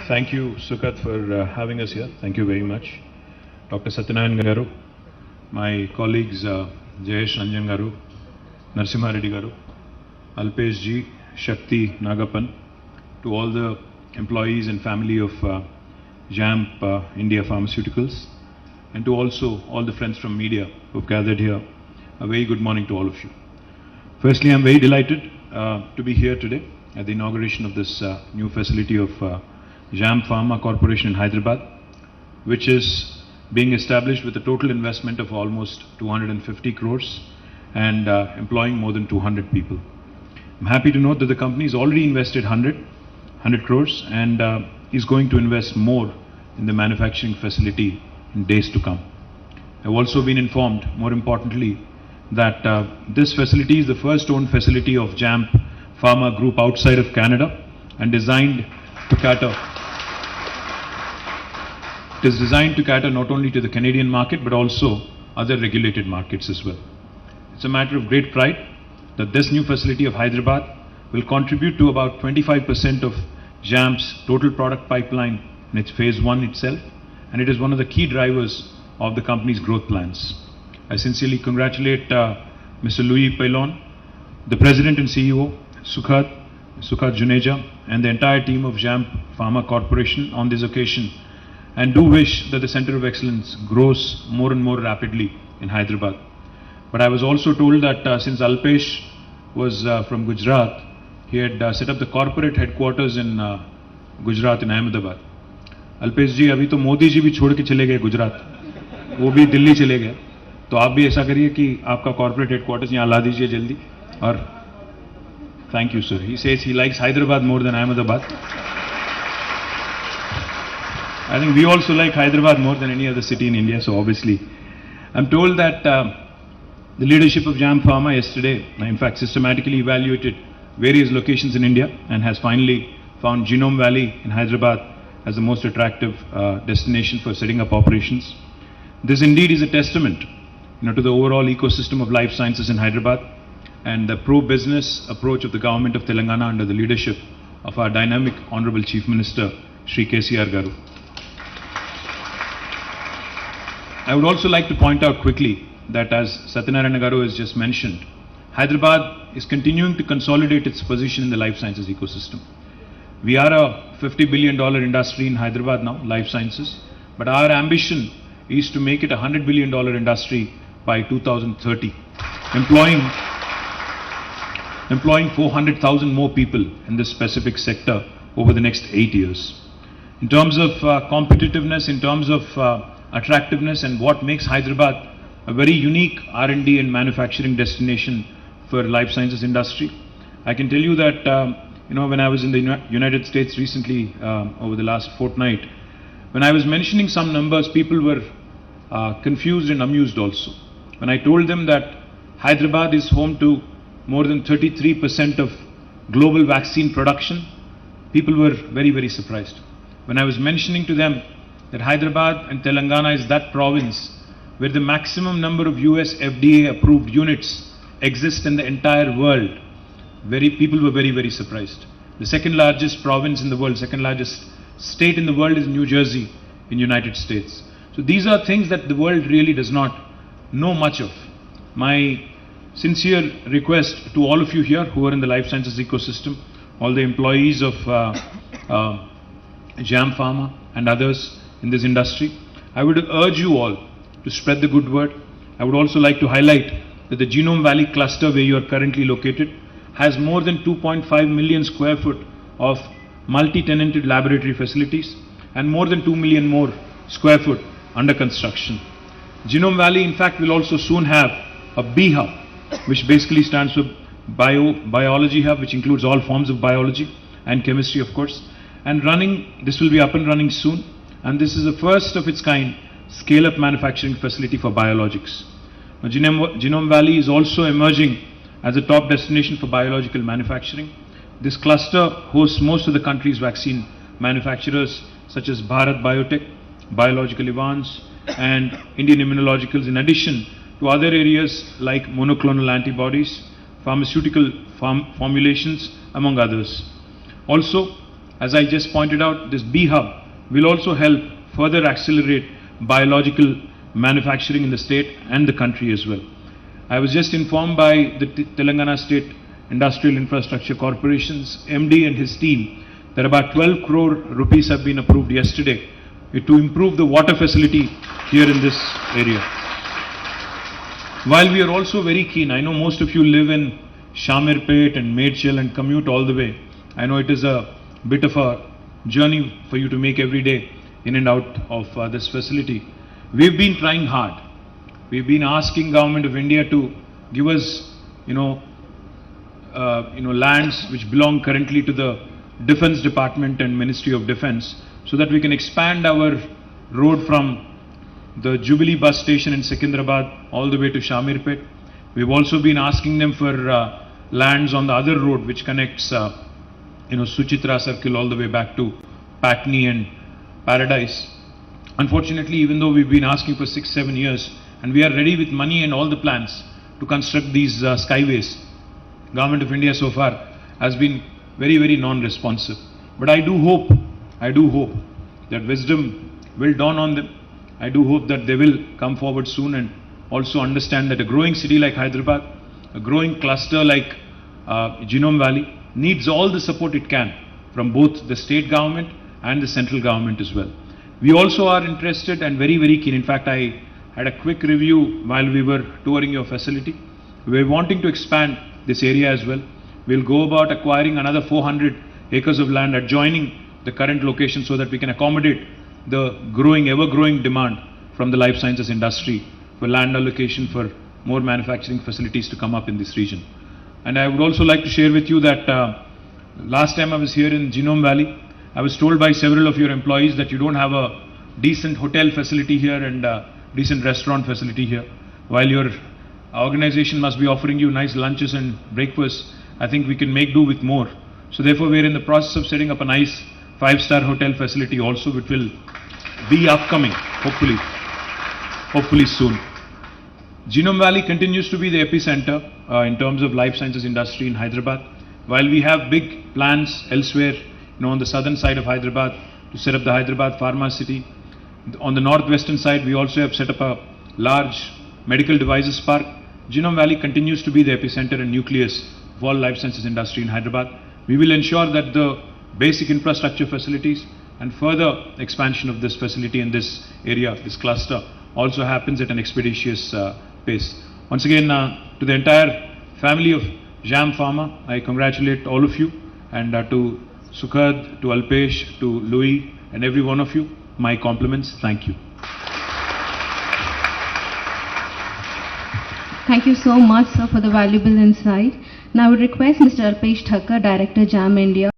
Thank you, Sukat, for having us here. Thank you very much. Dr. Satyanarayan Garu, my colleagues Jayesh Ranjan Garu, Narasimha Reddy Garu, Alpesh Ji, Shakti Nagapan, to all the employees and family of Jamp India Pharmaceuticals, and to also all the friends from media who have gathered here. A very good morning to all of you. Firstly, I'm very delighted to be here today at the inauguration of this new facility of Jamp Pharma Corporation in Hyderabad, which is being established with a total investment of almost 250 crores and employing more than 200 people. I'm happy to note that the company has already invested 100 crores and is going to invest more in the manufacturing facility in days to come. I've also been informed, more importantly, that this facility is the first owned facility of Jamp Pharma Group outside of Canada and designed to cater. It is designed to cater not only to the Canadian market but also other regulated markets as well. It's a matter of great pride that this new facility of Hyderabad will contribute to about 25% of Jamp's total product pipeline in its phase 1 itself, and it is one of the key drivers of the company's growth plans. I sincerely congratulate Mr. Louis Pailon, the President and CEO, Sukhat Juneja, and the entire team of Jamp Pharma Corporation on this occasion, and do wish that the Center of Excellence grows more and more rapidly in Hyderabad. But I was also told that since Alpesh was from Gujarat, he had set up the corporate headquarters in Gujarat in Ahmedabad. Alpesh ji, अभी तो मोदी जी भी छोड़ के चले गए गुजरात, वो भी दिल्ली चले गए, तो आप भी ऐसा करिए कि आपका corporate headquarters यहाँ ला दीजिए जल्दी. और thank you, sir. He says he likes Hyderabad more than Ahmedabad. I think we also like Hyderabad more than any other city in India, so obviously. I'm told that the leadership of Jamp Pharma yesterday, in fact, systematically evaluated various locations in India and has finally found Genome Valley in Hyderabad as the most attractive destination for setting up operations. This indeed is a testament, to the overall ecosystem of life sciences in Hyderabad and the pro-business approach of the government of Telangana under the leadership of our dynamic Honorable Chief Minister, Shri KCR Garu. I would also like to point out quickly that, as Satyanarayan Garu has just mentioned, Hyderabad is continuing to consolidate its position in the life sciences ecosystem. We are a $50 billion industry in Hyderabad now, life sciences, but our ambition is to make it a $100 billion industry by 2030, employing 400,000 more people in this specific sector over the next 8 years. In terms of competitiveness, in terms of attractiveness, and what makes Hyderabad a very unique R&D and manufacturing destination for life sciences industry, I can tell you that when I was in the United States recently over the last fortnight, when I was mentioning some numbers, people were confused and amused also. When I told them that Hyderabad is home to more than 33% of global vaccine production, people were very, very surprised. When I was mentioning to them that Hyderabad and Telangana is that province where the maximum number of US FDA approved units exist in the entire world, people were very, very surprised. The second largest province in the world, second largest state in the world is New Jersey in United States. So these are things that the world really does not know much of. My sincere request to all of you here who are in the life sciences ecosystem, all the employees of Jamp Pharma and others in this industry, I would urge you all to spread the good word. I would also like to highlight that the Genome Valley cluster where you are currently located has more than 2.5 million square foot of multi-tenanted laboratory facilities and more than 2 million more square foot under construction. Genome Valley, in fact, will also soon have a B Hub, which basically stands for Biology Hub, which includes all forms of biology and chemistry, of course. And this will be up and running soon. And this is the first of its kind scale-up manufacturing facility for biologics. Now, Genome Valley is also emerging as a top destination for biological manufacturing. This cluster hosts most of the country's vaccine manufacturers, such as Bharat Biotech, Biological Evans, and Indian Immunologicals, in addition to other areas like monoclonal antibodies, pharmaceutical formulations, among others. Also, as I just pointed out, this B Hub will also help further accelerate biological manufacturing in the state and the country as well. I was just informed by the Telangana State Industrial Infrastructure Corporation's MD and his team that about 12 crore rupees have been approved yesterday to improve the water facility here in this area. While we are also very keen, I know most of you live in Shamirpet and Medchal and commute all the way. I know it is a bit of a journey for you to make every day in and out of this facility. We've been trying hard. We've been asking Government of India to give us, lands which belong currently to the Defence Department and Ministry of Defence, so that we can expand our road from the Jubilee bus station in Secunderabad all the way to Shamirpet. We've also been asking them for lands on the other road which connects, Suchitra Circle all the way back to Patni and Paradise. Unfortunately, even though we've been asking for 6-7 years and we are ready with money and all the plans to construct these skyways, Government of India so far has been very, very non-responsive. But I do hope that wisdom will dawn on them. I do hope that they will come forward soon and also understand that a growing city like Hyderabad, a growing cluster like Genome Valley needs all the support it can from both the state government and the central government as well. We also are interested and very, very keen. In fact, I had a quick review while we were touring your facility. We are wanting to expand this area as well. We'll go about acquiring another 400 acres of land adjoining the current location so that we can accommodate the growing, ever-growing demand from the life sciences industry for land allocation for more manufacturing facilities to come up in this region. And I would also like to share with you that last time I was here in Genome Valley, I was told by several of your employees that you don't have a decent hotel facility here and a decent restaurant facility here. While your organization must be offering you nice lunches and breakfasts, I think we can make do with more. So therefore, we are in the process of setting up a nice 5-star hotel facility also, which will be upcoming, hopefully soon. Genome Valley continues to be the epicenter in terms of life sciences industry in Hyderabad. While we have big plans elsewhere, on the southern side of Hyderabad to set up the Hyderabad Pharma City. On the northwestern side, we also have set up a large medical devices park. Genome Valley continues to be the epicenter and nucleus of all life sciences industry in Hyderabad. We will ensure that the basic infrastructure facilities and further expansion of this facility in this area, this cluster, also happens at an expeditious pace. Once again, to the entire family of Jamp Pharma, I congratulate all of you, and to Sukhad, to Alpesh, to Louis, and every one of you, my compliments. Thank you. Thank you so much, sir, for the valuable insight. Now I would request Mr. Alpesh Thakkar, Director, Jam India.